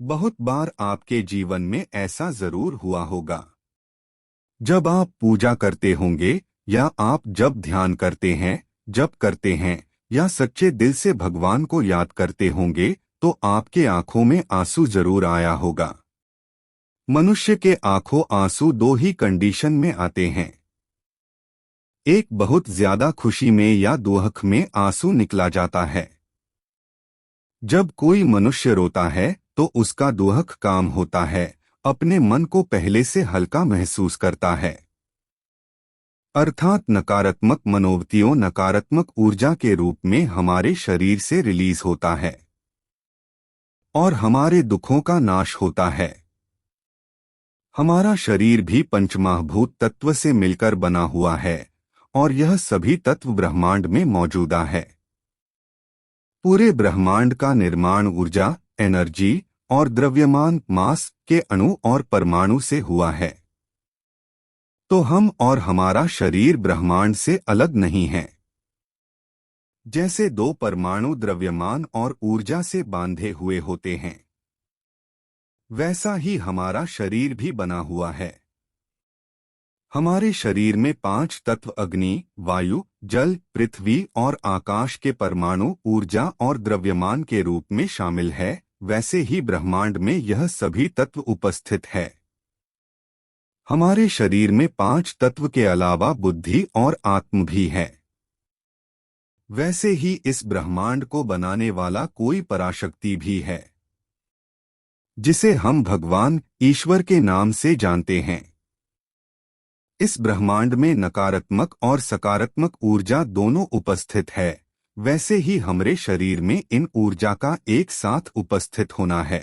बहुत बार आपके जीवन में ऐसा जरूर हुआ होगा। जब आप पूजा करते होंगे या आप जब ध्यान करते हैं, जप करते हैं या सच्चे दिल से भगवान को याद करते होंगे तो आपके आंखों में आंसू जरूर आया होगा। मनुष्य के आंखों आंसू दो ही कंडीशन में आते हैं। एक बहुत ज्यादा खुशी में या दुख में आंसू निकला जाता है। जब कोई मनुष्य रोता है तो उसका दुख काम होता है, अपने मन को पहले से हल्का महसूस करता है। अर्थात नकारात्मक मनोवृत्तियों नकारात्मक ऊर्जा के रूप में हमारे शरीर से रिलीज होता है और हमारे दुखों का नाश होता है। हमारा शरीर भी पंचमहाभूत तत्व से मिलकर बना हुआ है और यह सभी तत्व ब्रह्मांड में मौजूदा है। पूरे ब्रह्मांड का निर्माण ऊर्जा, एनर्जी और द्रव्यमान मास के अणु और परमाणु से हुआ है। तो हम और हमारा शरीर ब्रह्मांड से अलग नहीं है। जैसे दो परमाणु द्रव्यमान और ऊर्जा से बांधे हुए होते हैं, वैसा ही हमारा शरीर भी बना हुआ है। हमारे शरीर में 5 तत्व अग्नि, वायु, जल, पृथ्वी और आकाश के परमाणु ऊर्जा और द्रव्यमान के रूप में शामिल है। वैसे ही ब्रह्मांड में यह सभी तत्व उपस्थित है। हमारे शरीर में 5 तत्व के अलावा बुद्धि और आत्म भी है। वैसे ही इस ब्रह्मांड को बनाने वाला कोई पराशक्ति भी है, जिसे हम भगवान ईश्वर के नाम से जानते हैं। इस ब्रह्मांड में नकारात्मक और सकारात्मक ऊर्जा दोनों उपस्थित है। वैसे ही हमारे शरीर में इन ऊर्जा का एक साथ उपस्थित होना है।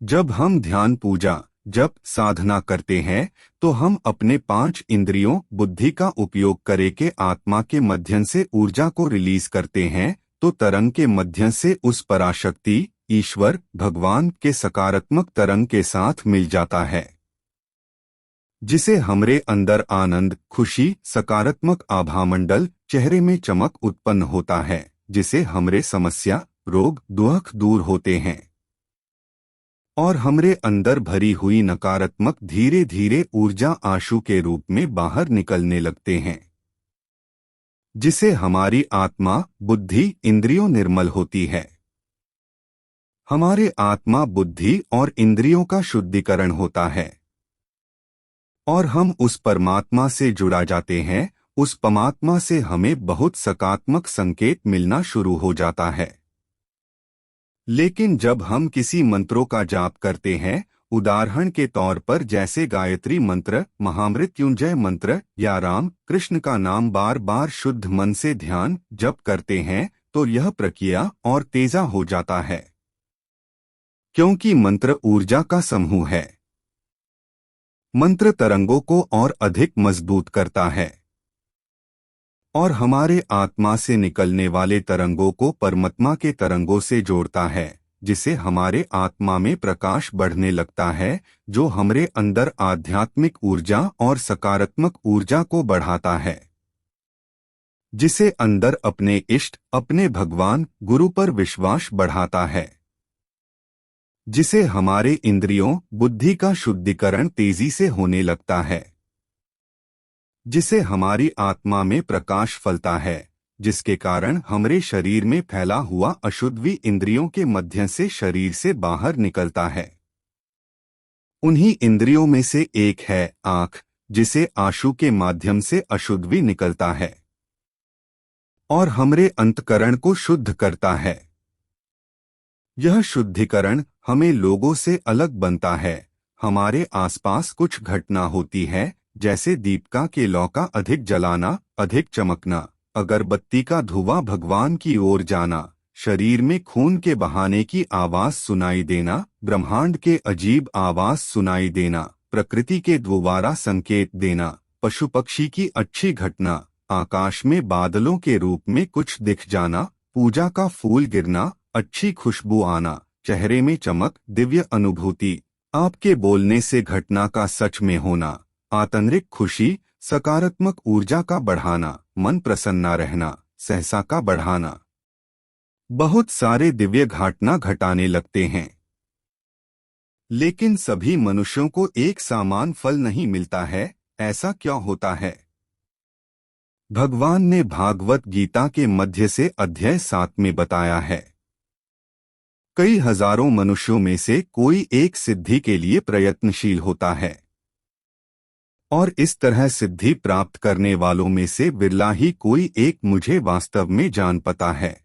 जब हम ध्यान, पूजा, जप, साधना करते हैं तो हम अपने 5 इंद्रियों बुद्धि का उपयोग करके आत्मा के माध्यम से ऊर्जा को रिलीज करते हैं, तो तरंग के माध्यम से उस पराशक्ति ईश्वर भगवान के सकारात्मक तरंग के साथ मिल जाता है, जिसे हमरे अंदर आनंद, खुशी, सकारात्मक आभामंडल, चेहरे में चमक उत्पन्न होता है, जिसे हमरे समस्या, रोग, दुख दूर होते हैं और हमरे अंदर भरी हुई नकारात्मक धीरे धीरे ऊर्जा आंसू के रूप में बाहर निकलने लगते हैं, जिसे हमारी आत्मा, बुद्धि, इंद्रियों निर्मल होती है। हमारे आत्मा, बुद्धि और इंद्रियों का शुद्धिकरण होता है और हम उस परमात्मा से जुड़ा जाते हैं। उस परमात्मा से हमें बहुत सकारात्मक संकेत मिलना शुरू हो जाता है। लेकिन जब हम किसी मंत्रों का जाप करते हैं, उदाहरण के तौर पर जैसे गायत्री मंत्र, महामृत्युंजय मंत्र या राम कृष्ण का नाम बार बार शुद्ध मन से ध्यान जप करते हैं, तो यह प्रक्रिया और तेजा हो जाता है, क्योंकि मंत्र ऊर्जा का समूह है। मंत्र तरंगों को और अधिक मजबूत करता है और हमारे आत्मा से निकलने वाले तरंगों को परमात्मा के तरंगों से जोड़ता है, जिसे हमारे आत्मा में प्रकाश बढ़ने लगता है, जो हमरे अंदर आध्यात्मिक ऊर्जा और सकारात्मक ऊर्जा को बढ़ाता है, जिसे अंदर अपने इष्ट, अपने भगवान, गुरु पर विश्वास बढ़ाता है, जिसे हमारे इंद्रियों, बुद्धि का शुद्धिकरण तेजी से होने लगता है, जिसे हमारी आत्मा में प्रकाश फलता है, जिसके कारण हमारे शरीर में फैला हुआ अशुद्ध भी इंद्रियों के माध्यम से शरीर से बाहर निकलता है। उन्हीं इंद्रियों में से एक है आँख, जिसे आंसू के माध्यम से अशुद्ध भी निकलता है और हमारे अंतकरण को शुद्ध करता है। यह शुद्धिकरण हमें लोगों से अलग बनता है। हमारे आसपास कुछ घटना होती है, जैसे दीपका के लौ का अधिक जलाना, अधिक चमकना, अगरबत्ती का धुआं भगवान की ओर जाना, शरीर में खून के बहाने की आवाज सुनाई देना, ब्रह्मांड के अजीब आवाज सुनाई देना, प्रकृति के दोबारा संकेत देना, पशु पक्षी की अच्छी घटना, आकाश में बादलों के रूप में कुछ दिख जाना, पूजा का फूल गिरना, अच्छी खुशबू आना, चेहरे में चमक, दिव्य अनुभूति, आपके बोलने से घटना का सच में होना, आंतरिक खुशी, सकारात्मक ऊर्जा का बढ़ाना, मन प्रसन्न रहना, सहसा का बढ़ाना, बहुत सारे दिव्य घटना घटाने लगते हैं। लेकिन सभी मनुष्यों को एक समान फल नहीं मिलता है, ऐसा क्यों होता है? भगवान ने भागवत गीता के मध्य से अध्याय 7 में बताया है, कई हजारों मनुष्यों में से कोई एक सिद्धि के लिए प्रयत्नशील होता है, और इस तरह सिद्धि प्राप्त करने वालों में से बिरला ही कोई एक मुझे वास्तव में जान पाता है।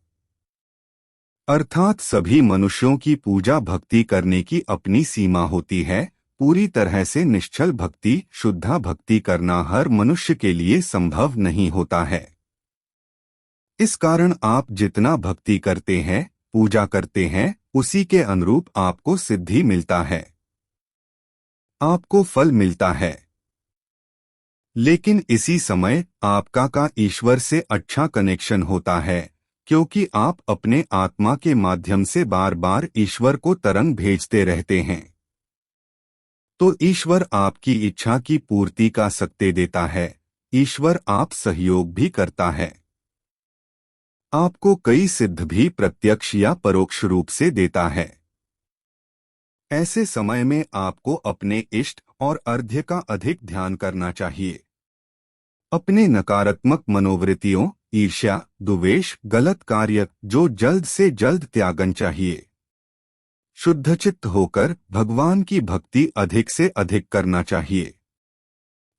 अर्थात सभी मनुष्यों की पूजा भक्ति करने की अपनी सीमा होती है। पूरी तरह से निश्चल भक्ति, शुद्धा भक्ति करना हर मनुष्य के लिए संभव नहीं होता है। इस कारण आप जितना भक्ति करते हैं, पूजा करते हैं, उसी के अनुरूप आपको सिद्धि मिलता है, आपको फल मिलता है। लेकिन इसी समय आपका का ईश्वर से अच्छा कनेक्शन होता है, क्योंकि आप अपने आत्मा के माध्यम से बार बार ईश्वर को तरंग भेजते रहते हैं। तो ईश्वर आपकी इच्छा की पूर्ति का शक्ति देता है। ईश्वर आप सहयोग भी करता है, आपको कई सिद्ध भी प्रत्यक्ष या परोक्ष रूप से देता है। ऐसे समय में आपको अपने इष्ट और अर्ध्य का अधिक ध्यान करना चाहिए। अपने नकारात्मक मनोवृत्तियों, ईर्ष्या, द्वेष, गलत कार्य जो जल्द से जल्द त्यागन चाहिए। शुद्धचित्त होकर भगवान की भक्ति अधिक से अधिक करना चाहिए।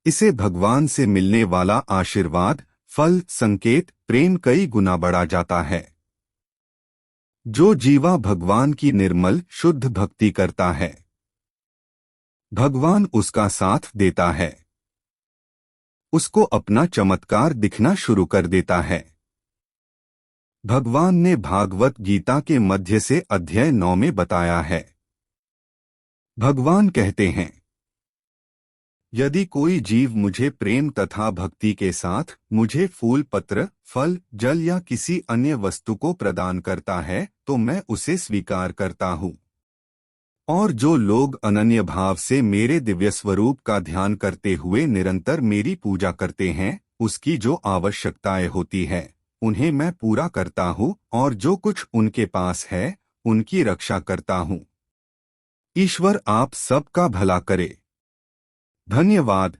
इसे भगवान से मिलने वाला आशीर्वाद, फल, संकेत, प्रेम कई गुना बढ़ा जाता है। जो जीवा भगवान की निर्मल शुद्ध भक्ति करता है, भगवान उसका साथ देता है, उसको अपना चमत्कार दिखना शुरू कर देता है। भगवान ने भागवत गीता के मध्य से अध्याय 9 में बताया है। भगवान कहते हैं, यदि कोई जीव मुझे प्रेम तथा भक्ति के साथ मुझे फूल, पत्र, फल, जल या किसी अन्य वस्तु को प्रदान करता है तो मैं उसे स्वीकार करता हूँ। और जो लोग अनन्य भाव से मेरे दिव्य स्वरूप का ध्यान करते हुए निरंतर मेरी पूजा करते हैं, उसकी जो आवश्यकताएं होती है उन्हें मैं पूरा करता हूँ, और जो कुछ उनके पास है उनकी रक्षा करता हूँ। ईश्वर आप सबका भला करे। धन्यवाद।